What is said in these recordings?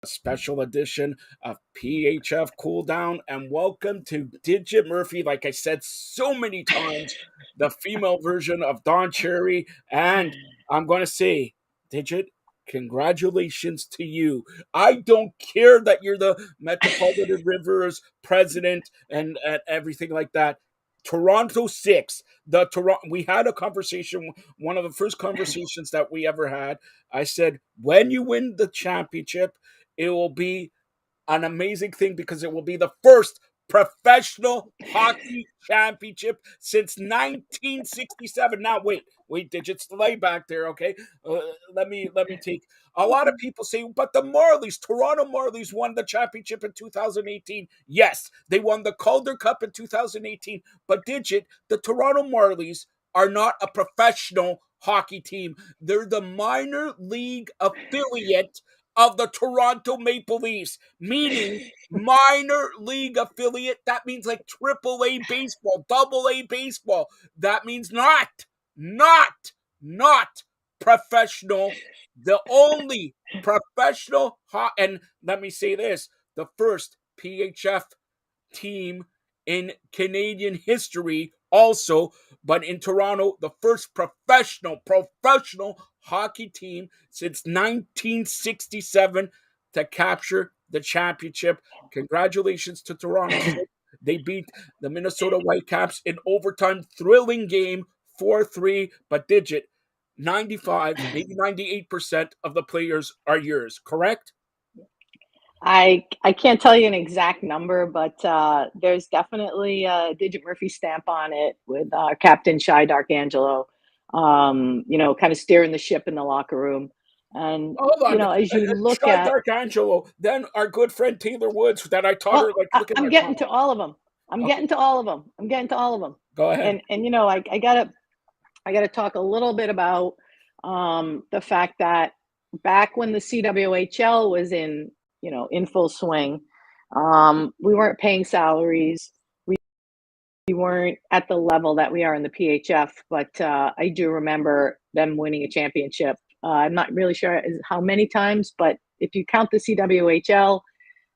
special edition of PHF Cool Down, and welcome to Digit Murphy. Like I said so many times, the female version of Don Cherry, and I'm going to say, Digit, congratulations to you. I don't care that you're the Metropolitan Rivers president and everything like that. Toronto 6. The Toronto we had a conversation, one of the first conversations that we ever had. I said, when you win the championship, it will be an amazing thing because it will be the first professional hockey championship since 1967. Now, wait, digits delay back there. Okay, uh, let me take. A lot of people say, but the Marlies, Toronto Marlies, won the championship in 2018. Yes, they won the Calder Cup in 2018. But digit, the Toronto Marlies are not a professional hockey team. They're the minor league affiliate of the Toronto Maple Leafs, meaning minor league affiliate. That means like triple A baseball, double A baseball. That means not professional. The only professional, and let me say this, the first PHF team in Canadian history also, but in Toronto, the first professional hockey team since 1967 to capture the championship. Congratulations to Toronto. They beat the Minnesota Whitecaps in overtime, thrilling game, 4-3, but digit 95, maybe 98% of the players are yours, correct? I can't tell you an exact number, but there's definitely a Digit Murphy stamp on it with Captain Shy Darkangelo, kind of steering the ship in the locker room. And Hold on. as you look Shy at, Darkangelo, then our good friend Taylor Woods that I taught her, well, like, I, look at I'm my getting to comment. all of them. I'm Okay, getting to all of them. I'm getting to all of them. go ahead. And I gotta talk a little bit about the fact that back when the CWHL was in full swing, we weren't paying salaries. We weren't at the level that we are in the PHF, but I do remember them winning a championship. I'm not really sure how many times, but if you count the CWHL,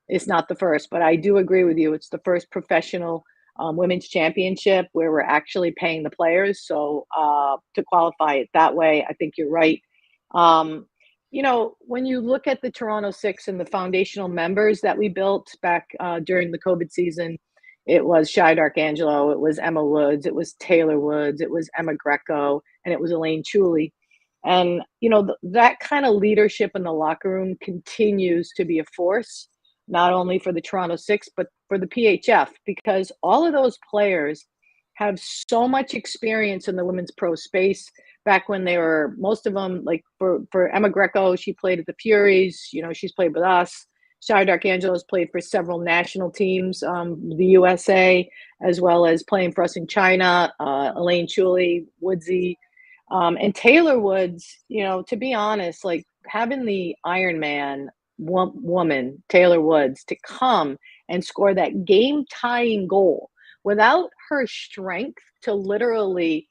it's not the first. But I do agree with you; it's the first professional women's championship where we're actually paying the players. So to qualify it that way, I think you're right. Um, when you look at the Toronto Six and the foundational members that we built back during the COVID season, it was Shy Darkangelo, it was Emma Woods, it was Taylor Woods, it was Emma Greco, and it was Elaine Chuley. And, that kind of leadership in the locker room continues to be a force, not only for the Toronto Six, but for the PHF, because all of those players have so much experience in the women's pro space back when they were, most of them, like for Emma Greco, she played at the Furies, she's played with us. Shai Darkangelo's played for several national teams, the USA, as well as playing for us in China. Elaine Chuley, Woodsy, and Taylor Woods. To be honest, like having the Iron Man woman, Taylor Woods, to come and score that game tying goal without her strength to literally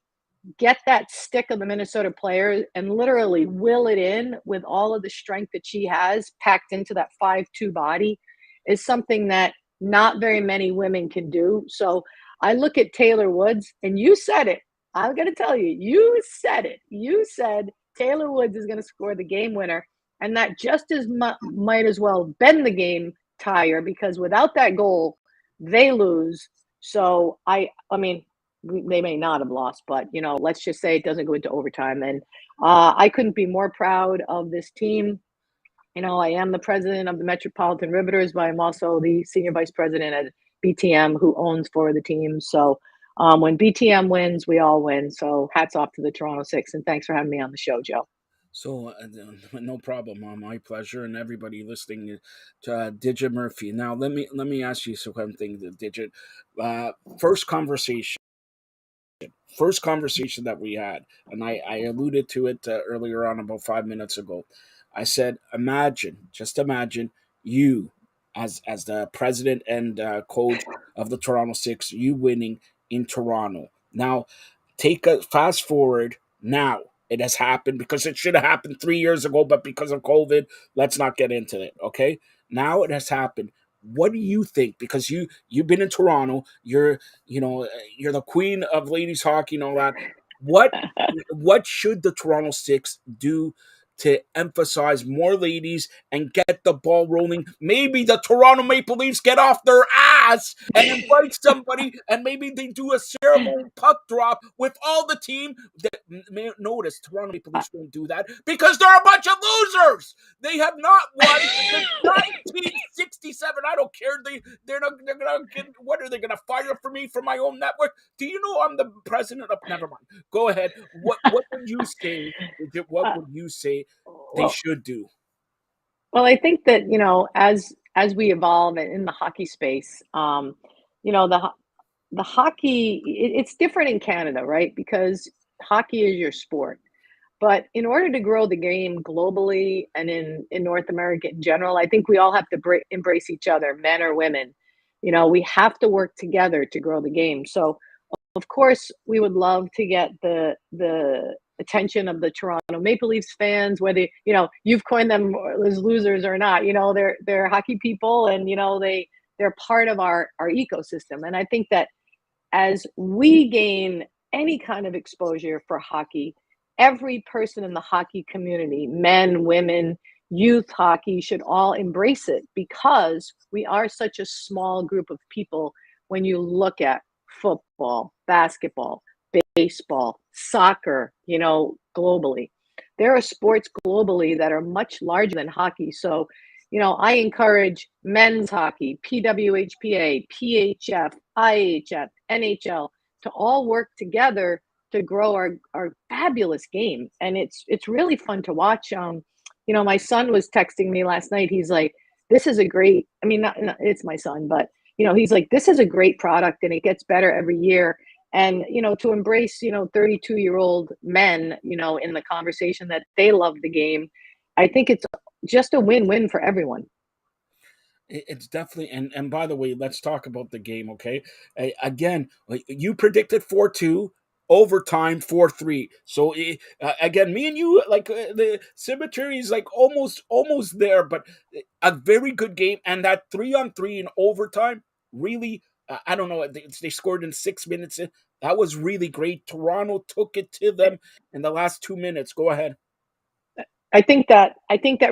get that stick of the Minnesota player and literally will it in with all of the strength that she has packed into that 5'2" body is something that not very many women can do. So I look at Taylor Woods, and you said it. I'm going to tell you, you said it. You said Taylor Woods is going to score the game winner, and that just as might as well been the game tire, because without that goal, they lose. So I mean, they may not have lost, but let's just say it doesn't go into overtime. And I couldn't be more proud of this team. I am the president of the Metropolitan Riveters, but I'm also the senior vice president at BTM, who owns four of the teams. So when BTM wins, we all win. So hats off to the Toronto Six, and thanks for having me on the show, Joe. So, no problem. My pleasure, and everybody listening to Digit Murphy. Now, let me ask you something. The Digit, uh, first conversation, first conversation that we had, and I alluded to it earlier on about 5 minutes ago. I said, imagine, just imagine you as the president and coach of the Toronto Six, you winning in Toronto. Now, take a fast forward now. It has happened because it should have happened 3 years ago, but because of COVID, let's not get into it. Okay, now it has happened. What do you think? Because you've been in Toronto, you're the queen of ladies hockey and all that. What what should the Toronto Six do to emphasize more ladies and get the ball rolling? Maybe the Toronto Maple Leafs get off their ass and invite somebody, and maybe they do a ceremony puck drop with all the team. That notice Toronto Maple Leafs don't do that because they're a bunch of losers. They have not won since 1967. I don't care. They're not. They're gonna get. What are they gonna fire for me for my own network? Do you know I'm the president of? Never mind. Go ahead. What would you say? What Uh, would you say they well, should do? well, I think that as we evolve in the hockey space, you know the the hockey it's different in Canada, right? Because hockey is your sport. But in order to grow the game globally and in North America in general, I think we all have to embrace each other, men or women. We have to work together to grow the game. So, of course, we would love to get the attention of the Toronto Maple Leafs fans, whether you've coined them as losers or not. They're hockey people, and they're part of our ecosystem. And I think that as we gain any kind of exposure for hockey, every person in the hockey community, men, women, youth hockey, should all embrace it because we are such a small group of people when you look at football, basketball, baseball, soccer, globally. There are sports globally that are much larger than hockey. So, I encourage men's hockey, PWHPA, PHF, IHF, NHL to all work together to grow our fabulous game. And it's really fun to watch. My son was texting me last night. He's like, this is a great, I mean, not, it's my son, but he's like, this is a great product and it gets better every year. And to embrace 32-year-old men in the conversation that they love the game, I think it's just a win-win for everyone. It's definitely, and by the way, let's talk about the game, okay? Again, you predicted 4-2, overtime 4-3. So again, me and you, like, the symmetry is like almost there, but a very good game, and that 3-on-3 in overtime really. I don't know. They scored in 6 minutes. That was really great. Toronto took it to them in the last 2 minutes. Go ahead. I think that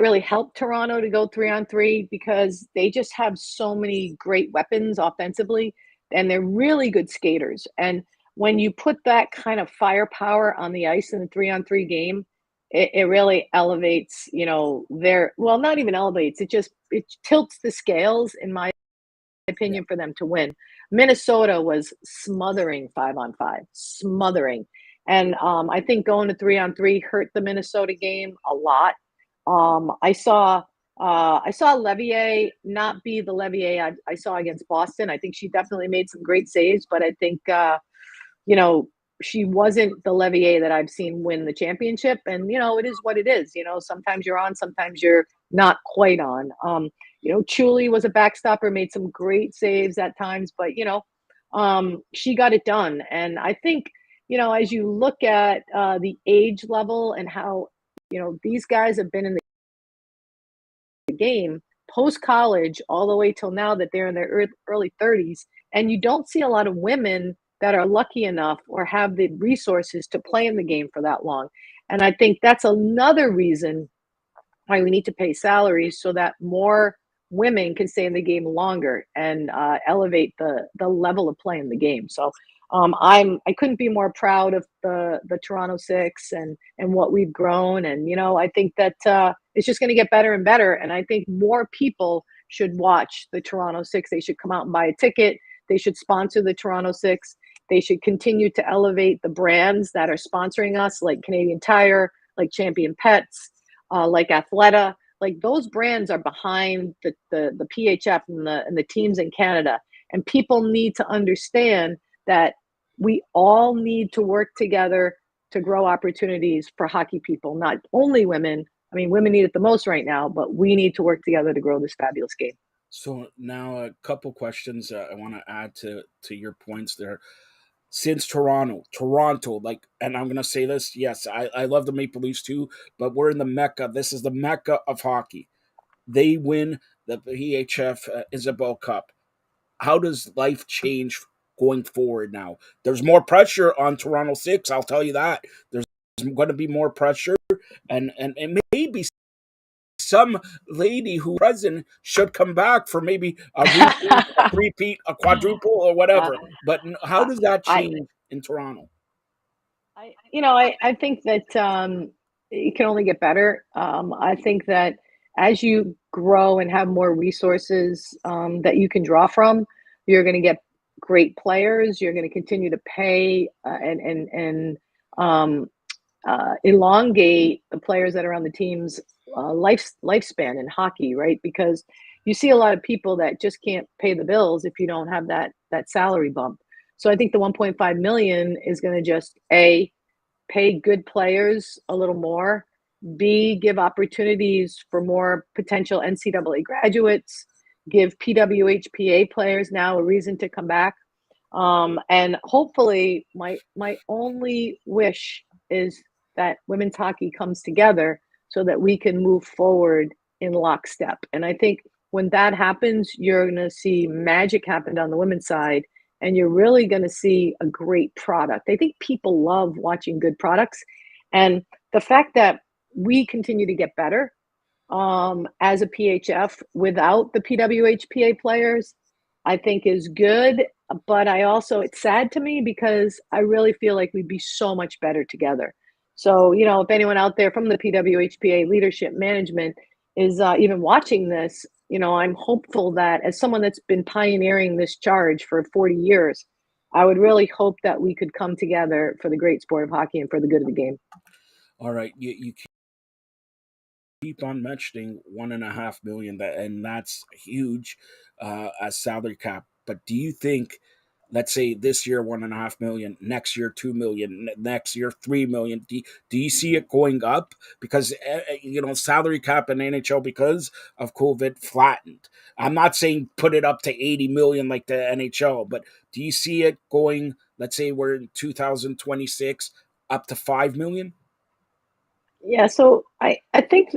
really helped Toronto to go 3-on-3 because they just have so many great weapons offensively, and they're really good skaters. And when you put that kind of firepower on the ice in a 3-on-3 game, it really elevates, their, well, not even elevates, it tilts the scales, in my Yeah. opinion, for them to win. Minnesota was smothering 5-on-5, smothering. And I think going to 3-on-3 hurt the Minnesota game a lot. I saw Levier not be the Levier I saw against Boston. I think she definitely made some great saves, but I think you know, she wasn't the Levier that I've seen win the championship. And, it is what it is. Sometimes you're on, sometimes you're not quite on. Chuli was a backstopper, made some great saves at times, but, she got it done. And I think, as you look at the age level and how, these guys have been in the game post college all the way till now that they're in their early 30s. And you don't see a lot of women that are lucky enough or have the resources to play in the game for that long. And I think that's another reason why we need to pay salaries so that more women can stay in the game longer and elevate the level of play in the game. So I couldn't be more proud of the Toronto Six and what we've grown. And I think that it's just going to get better and better. And I think more people should watch the Toronto Six. They should come out and buy a ticket. They should sponsor the Toronto Six. They should continue to elevate the brands that are sponsoring us, like Canadian Tire, like Champion Pets, like Athleta. Like those brands are behind the PHF and the teams in Canada. And people need to understand that we all need to work together to grow opportunities for hockey people, not only women. I mean, women need it the most right now, but we need to work together to grow this fabulous game. So now a couple questions I want to add to your points there. since Toronto, like, and I'm gonna say this, yes, I love the Maple Leafs too, but we're in the mecca. This is the mecca of hockey. They win the PHF Isabel Cup. How does life change going forward now? There's more pressure on Toronto Six. I'll tell you that. There's going to be more pressure, and maybe some lady who present should come back for maybe a repeat, a three-peat, a quadruple, or uh, whatever. But how does that I, change in Toronto? I think that it can only get better. I think that as you grow and have more resources that you can draw from, you're going to get great players. You're going to continue to pay and um, elongate the players that are on the team's lifespan in hockey, right? Because you see a lot of people that just can't pay the bills if you don't have that salary bump. So I think the 1.5 million is going to just pay good players a little more, B, give opportunities for more potential NCAA graduates, give PWHPA players now a reason to come back. And hopefully, my only wish is that women's hockey comes together so that we can move forward in lockstep. And I think when that happens, you're going to see magic happen on the women's side, and you're really going to see a great product. I think people love watching good products, and the fact that we continue to get better as a PHF without the PWHPA players, I think is good. But I also, it's sad to me because I really feel like we'd be so much better together. So, if anyone out there from the PWHPA leadership management is even watching this, I'm hopeful that as someone that's been pioneering this charge for 40 years, I would really hope that we could come together for the great sport of hockey and for the good of the game. All right, you keep on mentioning 1.5 million, and that's huge as salary cap. But do you think, let's say this year 1.5 million, next year 2 million, next year 3 million? Do you see it going up? Because salary cap in NHL because of COVID flattened. I'm not saying put it up to 80 million like the NHL, but do you see it going? Let's say we're in 2026 up to 5 million. Yeah, so I think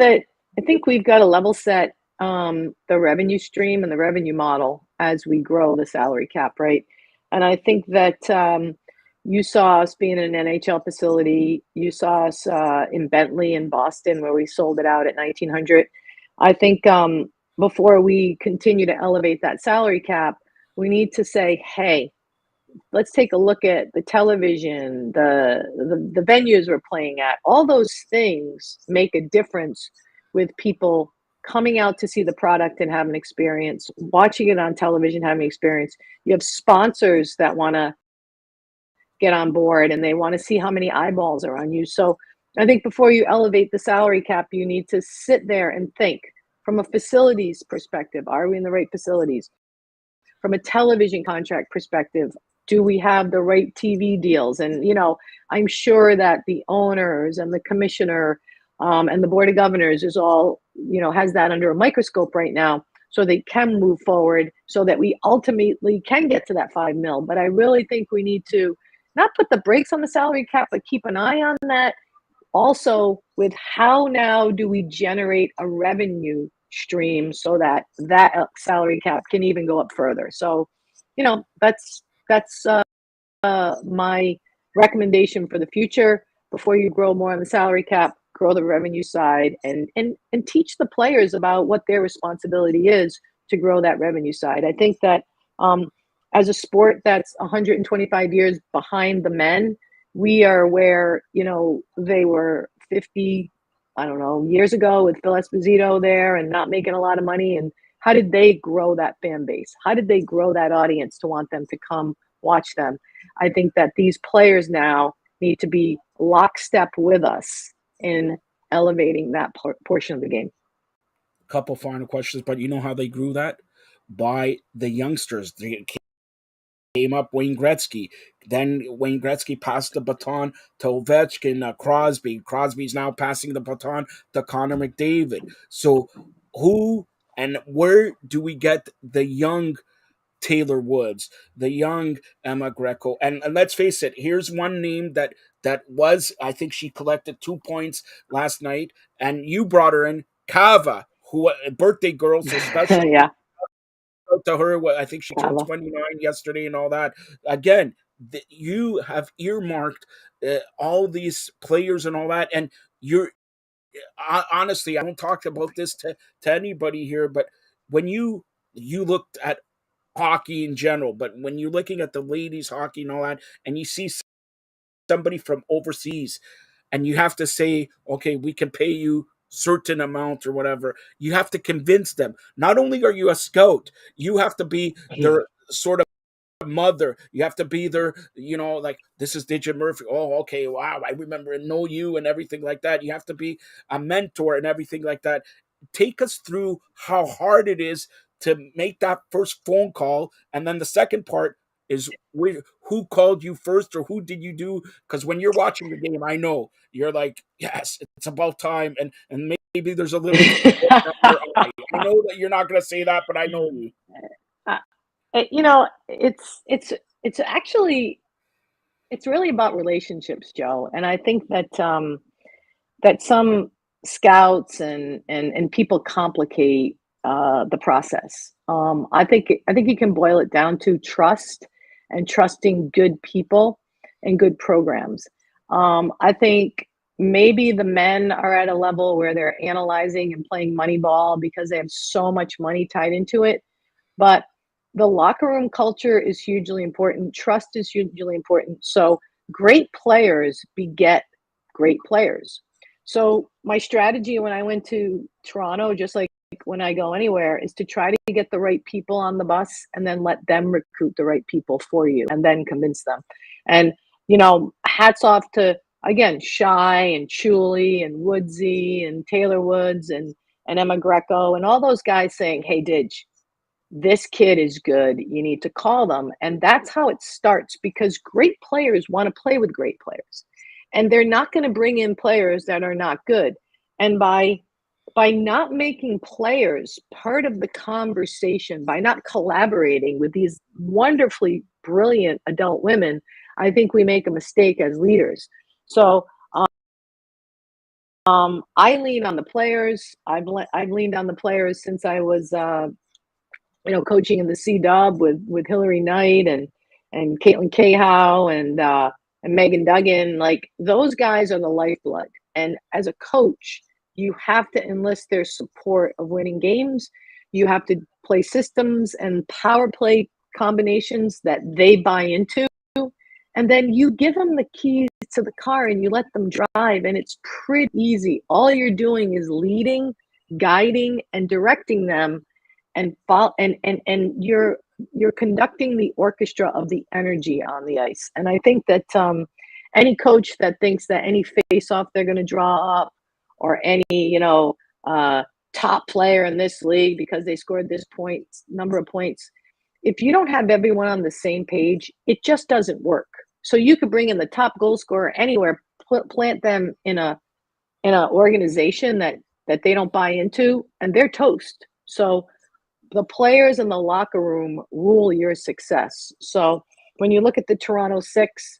we've got to level set the revenue stream and the revenue model as we grow the salary cap, right? And I think that you saw us being in an NHL facility. You saw us in Bentley in Boston where we sold it out at 1900. I think before we continue to elevate that salary cap, we need to say, hey, let's take a look at the television, the venues we're playing at. All those things make a difference with people coming out to see the product and have an experience, watching it on television, having an experience. You have sponsors that want to get on board and they want to see how many eyeballs are on you. So I think before you elevate the salary cap, you need to sit there and think from a facilities perspective. Are we in the right facilities? From a television contract perspective, do we have the right TV deals? And, I'm sure that the owners and the commissioner and the board of governors is all, has that under a microscope right now so they can move forward so that we ultimately can get to that 5 mil. But I really think we need to not put the brakes on the salary cap, but keep an eye on that also with how now do we generate a revenue stream so that salary cap can even go up further. So that's my recommendation for the future. Before you grow more on the salary cap, grow the revenue side and teach the players about what their responsibility is to grow that revenue side. I think that as a sport that's 125 years behind the men, we are where they were 50, I don't know, years ago with Phil Esposito there and not making a lot of money. And how did they grow that fan base? How did they grow that audience to want them to come watch them? I think that these players now need to be lockstep with us in elevating that portion of the game. Couple final questions, but you know how they grew that? By the youngsters. They came up Wayne Gretzky. Then Wayne Gretzky passed the baton to Ovechkin, Crosby. Crosby's now passing the baton to Connor McDavid. So who and where do we get the young Taylor Woods, the young Emma Greco, and let's face it, here's one name that was, I think she collected 2 points last night, and you brought her in, Kava, who a birthday girl, so special Yeah, to her. I think she turned Kava. 29 yesterday and all that. Again, you have earmarked all these players and all that, and you're honestly, I don't talk about this to anybody here, but when you looked at hockey in general, but when you're looking at the ladies hockey and all that, and you see somebody from overseas, and you have to say, okay, we can pay you certain amount or whatever, you have to convince them. Not only are you a scout, you have to be their sort of mother. You have to be there, like, this is Digit Murphy. Oh, okay, wow, I remember and know you and everything like that. You have to be a mentor and everything like that. Take us through how hard it is to make that first phone call. And then the second part is who called you first, or who did you do? Because when you're watching the game, I know you're like, yes, it's about time. And maybe there's a little tear rolling up your eye. I know that you're not going to say that, but I know you. Uh, it's actually it's really about relationships, Joe. And I think that some scouts and people complicate the process. I think you can boil it down to trust and trusting good people and good programs. I think maybe the men are at a level where they're analyzing and playing money ball because they have so much money tied into it. But the locker room culture is hugely important. Trust is hugely important. So great players beget great players. So my strategy when I went to Toronto, just like when I go anywhere, is to try to get the right people on the bus and then let them recruit the right people for you and then convince them. And, hats off to, again, Shy and Chuli and Woodsy and Taylor Woods and Emma Greco and all those guys saying, hey, Didge, this kid is good. You need to call them. And that's how it starts because great players want to play with great players. And they're not going to bring in players that are not good. And by not making players part of the conversation, by not collaborating with these wonderfully brilliant adult women, I think we make a mistake as leaders. So I lean on the players. I've leaned on the players since I was coaching in the C Dub with Hillary Knight and Caitlin Cahow and Megan Duggan. Like those guys are the lifeblood. And as a coach, you have to enlist their support of winning games. You have to play systems and power play combinations that they buy into. And then you give them the keys to the car and you let them drive. And it's pretty easy. All you're doing is leading, guiding, and directing them and you're conducting the orchestra of the energy on the ice. And I think that any coach that thinks that any face off they're going to draw up or any top player in this league because they scored this number of points, if you don't have everyone on the same page, it just doesn't work. So you could bring in the top goal scorer anywhere, plant them in an organization that they don't buy into, and they're toast. So the players in the locker room rule your success. So when you look at the Toronto Six,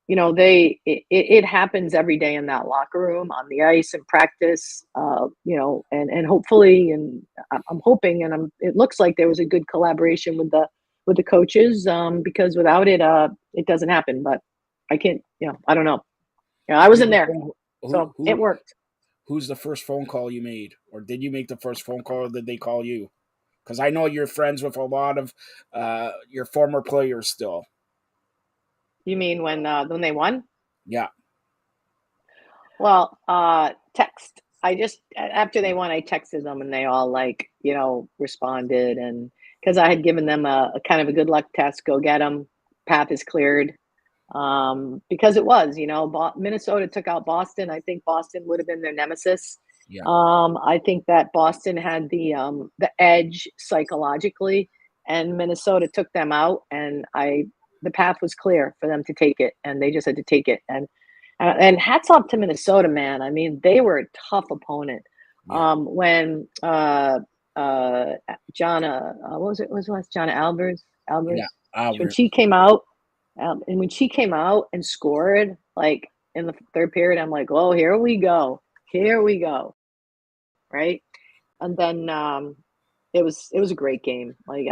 it happens every day in that locker room, on the ice, in practice, and hopefully, and I'm hoping, and it looks like there was a good collaboration with the coaches, because without it, it doesn't happen. But I can't, I don't know. I was in there, so it worked. Who's the first phone call you made, or did you make the first phone call, or did they call you? Because I know you're friends with a lot of your former players still. You mean when they won? Yeah. Well, text. I just after they won, I texted them, and they all responded, and because I had given them a kind of a good luck test, go get them, path is cleared. Because it was, Minnesota took out Boston. I think Boston would have been their nemesis. Yeah. I think that Boston had the edge psychologically, and Minnesota took them out, and the path was clear for them to take it, and they just had to take it. And hats off to Minnesota, man. I mean, they were a tough opponent. Yeah. When John, what was it? What was the last? John Albers. Yeah, When Albert. she came out, and when she came out and scored, like in the third period, I'm like, oh, here we go, right? And then it was a great game. Like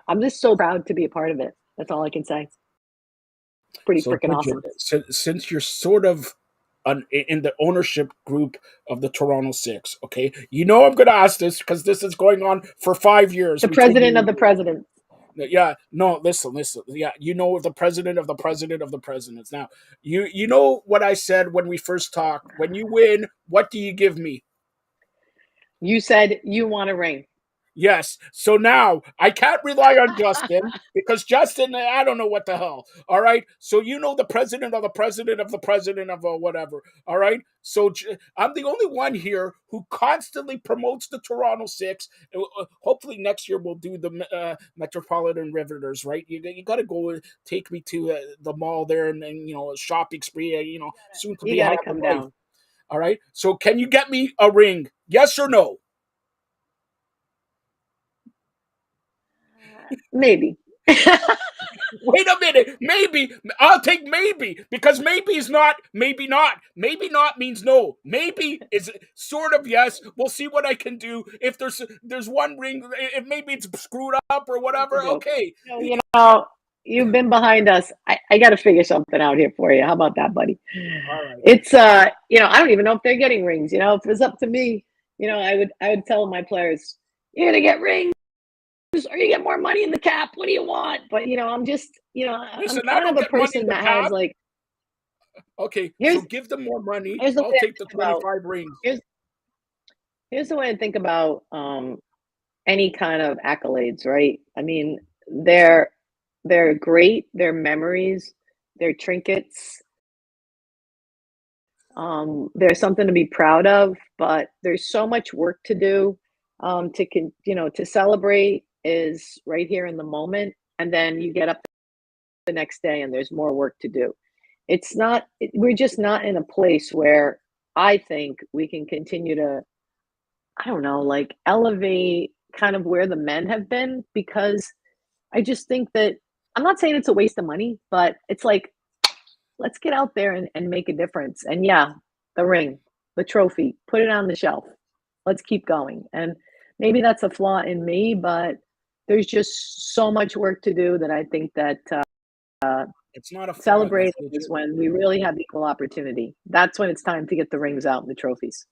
I'm just so proud to be a part of it. That's all I can say. Pretty So, freaking awesome. since you're sort of in the ownership group of the Toronto Six, okay, I'm going to ask this because this is going on for 5 years. The We told president of you. the president. Yeah, no, listen. Yeah, the president of the president of the presidents. Now, you know what I said when we first talked. When you win, what do you give me? You said you want a ring. Yes. So now I can't rely on Justin because Justin, I don't know what the hell. All right. So the president of the president of the president of whatever. All right. So I'm the only one here who constantly promotes the Toronto Six. Hopefully next year we'll do the Metropolitan Riveters. Right. You got to go take me to the mall there and a shopping spree. Soon to You be got have to a come wife. down. All right. So can you get me a ring? Yes or no? Maybe. Wait a minute. Maybe. I'll take maybe because maybe is not, maybe not. Maybe not means no. Maybe is sort of yes. We'll see what I can do. If there's one ring, if maybe it's screwed up or It's whatever, a joke. okay. You've been behind us. I got to figure something out here for you. How about that, buddy? All right. It's I don't even know if they're getting rings. If it was up to me, I would tell my players, you're gonna get rings or you get more money in the cap. What do you want? But I'm just, I'm Listen, I kind of don't a get money in person the that has cap. like Okay, so here's give them more money. here's the I'll way I take the think about 25 rings. here's here's the way I think about any kind of accolades, right? I mean, they're great, they're memories, they're trinkets. There's something to be proud of, but there's so much work to do. To celebrate is right here in the moment, and then you get up the next day and there's more work to do. We're just not in a place where I think we can continue to, I don't know, like elevate kind of where the men have been because I just think that I'm not saying it's a waste of money, but it's like, let's get out there and make a difference. And yeah, the ring, the trophy, put it on the shelf. Let's keep going. And maybe that's a flaw in me, but there's just so much work to do that I think that It's not a flaw. celebrating is when we really have equal opportunity. That's when it's time to get the rings out and the trophies.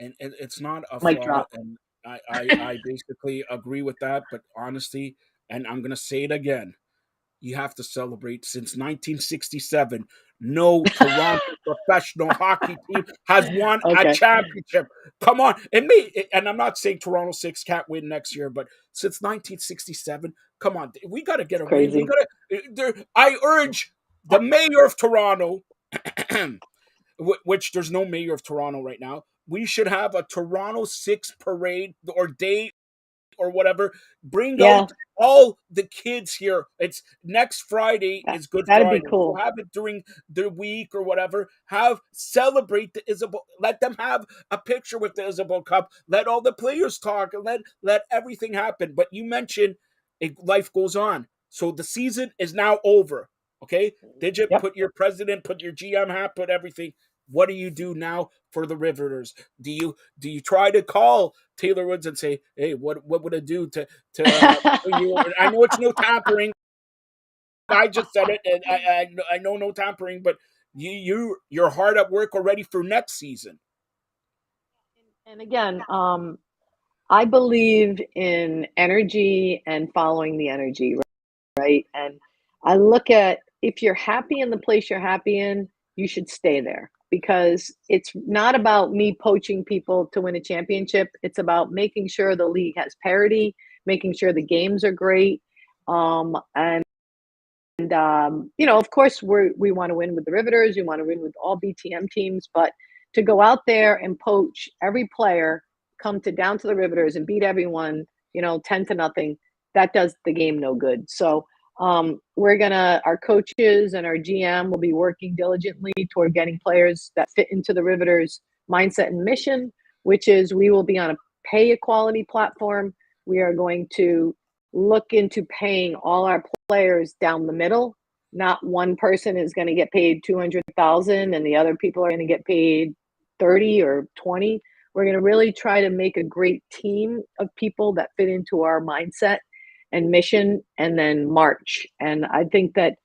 And it's not a Mic flaw. drop. And I basically agree with that. But honestly, and I'm going to say it again, you have to celebrate. Since 1967, no Toronto professional hockey team has won a Okay, championship. Come on. And I'm not saying Toronto Six can't win next year, but since 1967, come on. We got to get it's a ring. We crazy. got to. I urge the mayor of Toronto, which there's no mayor of Toronto right now. We should have a Toronto Six parade or day or whatever. Bring Yeah, out all the kids here. It's next Friday that, is Good that'd be Friday. So cool. have it during the week or whatever. Celebrate the Isabel. Let them have a picture with the Isabel Cup. Let all the players talk and let everything happen. But you mentioned life goes on. So the season is now over. Okay? Did you Yep. put your president, put your GM hat, put everything? What do you do now for the Riveters? Do you try to call Taylor Woods and say, "Hey, what would I do to bring you?" I know it's no tampering. I just said it, and I know no tampering, but you're hard at work already for next season. And again, I believe in energy and following the energy, right? And I look at if you're happy in the place you're happy in, you should stay there because it's not about me poaching people to win a championship. It's about making sure the league has parity, making sure the games are great. Of course, we want to win with the Riveters, we want to win with all BTM teams, but to go out there and poach every player, come to down to the Riveters and beat everyone, 10-0, that does the game no good. So our coaches and our GM will be working diligently toward getting players that fit into the Riveters mindset and mission, which is we will be on a pay a quality platform. We are going to look into paying all our players down the middle. Not one person is going to get paid 200,000 and the other people are going to get paid 30 or 20. We're going to really try to make a great team of people that fit into our mindset and mission, and then march. And I think that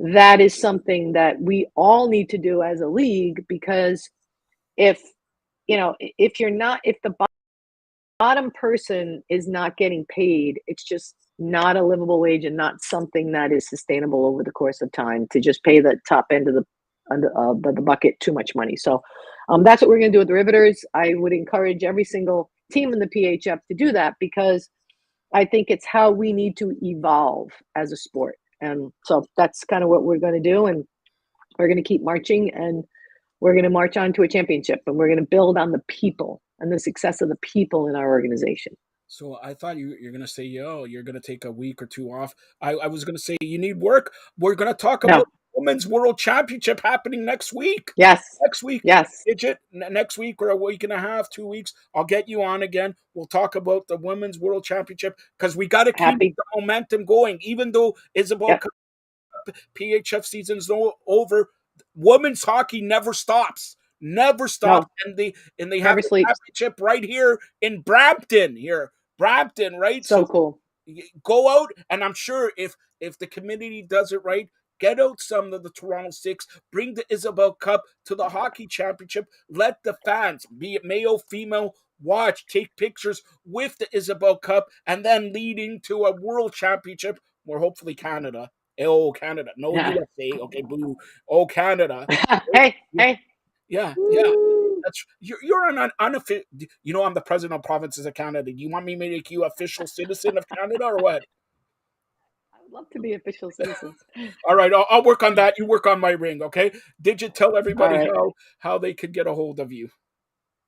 that is something that we all need to do as a league, because if if you're not, if the bottom person is not getting paid, it's just not a livable wage and not something that is sustainable over the course of time, to just pay the top end of the bucket too much money. So that's what we're going to do with the Riveters. I would encourage every single team in the PHF to do that, because I think it's how we need to evolve as a sport. And so that's kind of what we're going to do. And we're going to keep marching, and we're going to march on to a championship, and we're going to build on the people and the success of the people in our organization. So I thought you're gonna say, yo, you're gonna take a week or two off. I was gonna say you need work. We're gonna talk No. about Women's World Championship happening next week. Yes. Next week. Yes. Digit, next week or a week and a half, 2 weeks. I'll get you on again. We'll talk about the Women's World Championship, because we got to keep Happy. the momentum going. Even though Isabel Yep. Cup PHF season's over, women's hockey never stops. Never stops. No. And they have Never the sleeps. championship right here in Brampton. Brampton, right? So cool. Go out, and I'm sure if the community does it right, get out some of the Toronto Six, bring the Isabel Cup to the hockey championship. Let the fans, be it male, female, watch, take pictures with the Isabel Cup, and then leading to a world championship where hopefully Canada. Oh, Canada. No Yeah. USA. Okay, boo. Oh, Canada. Hey. Yeah. That's you're an unofficial. I'm the president of provinces of Canada. Do you want me to make you official citizen of Canada or what? I would love to be official citizens. All right, I'll work on that. You work on my ring, okay? Did you tell everybody All right. how they could get a hold of you?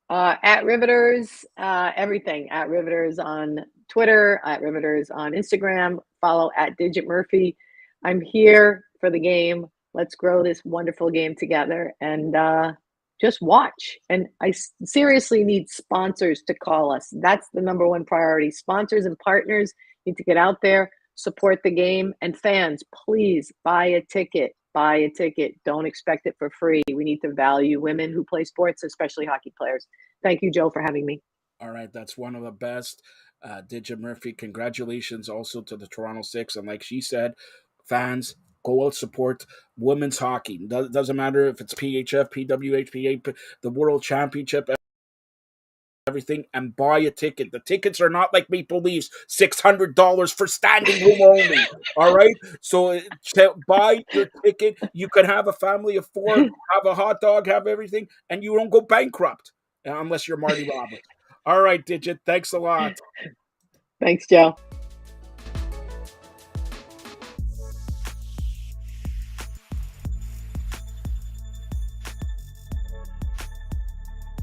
At Riveters, everything at Riveters on Twitter, at Riveters on Instagram. Follow at Digit Murphy. I'm here for the game. Let's grow this wonderful game together, and just watch. And I seriously need sponsors to call us. That's the number one priority. Sponsors and partners need to get out there, support the game, and fans, please buy a ticket. Buy a ticket. Don't expect it for free. We need to value women who play sports, especially hockey players. Thank you, Joe, for having me. All right, that's one of the best. Digit Murphy, congratulations also to the Toronto Six. And like she said, fans, go out, support women's hockey. Doesn't matter if it's PHF, PWHPA, the World Championship, everything, and buy a ticket. The tickets are not like Maple Leafs, $600 for standing room only. All right, so buy your ticket. You could have a family of four, have a hot dog, have everything, and you don't go bankrupt unless you're Marty Roberts. All right, Digit. Thanks a lot. Thanks, Joe.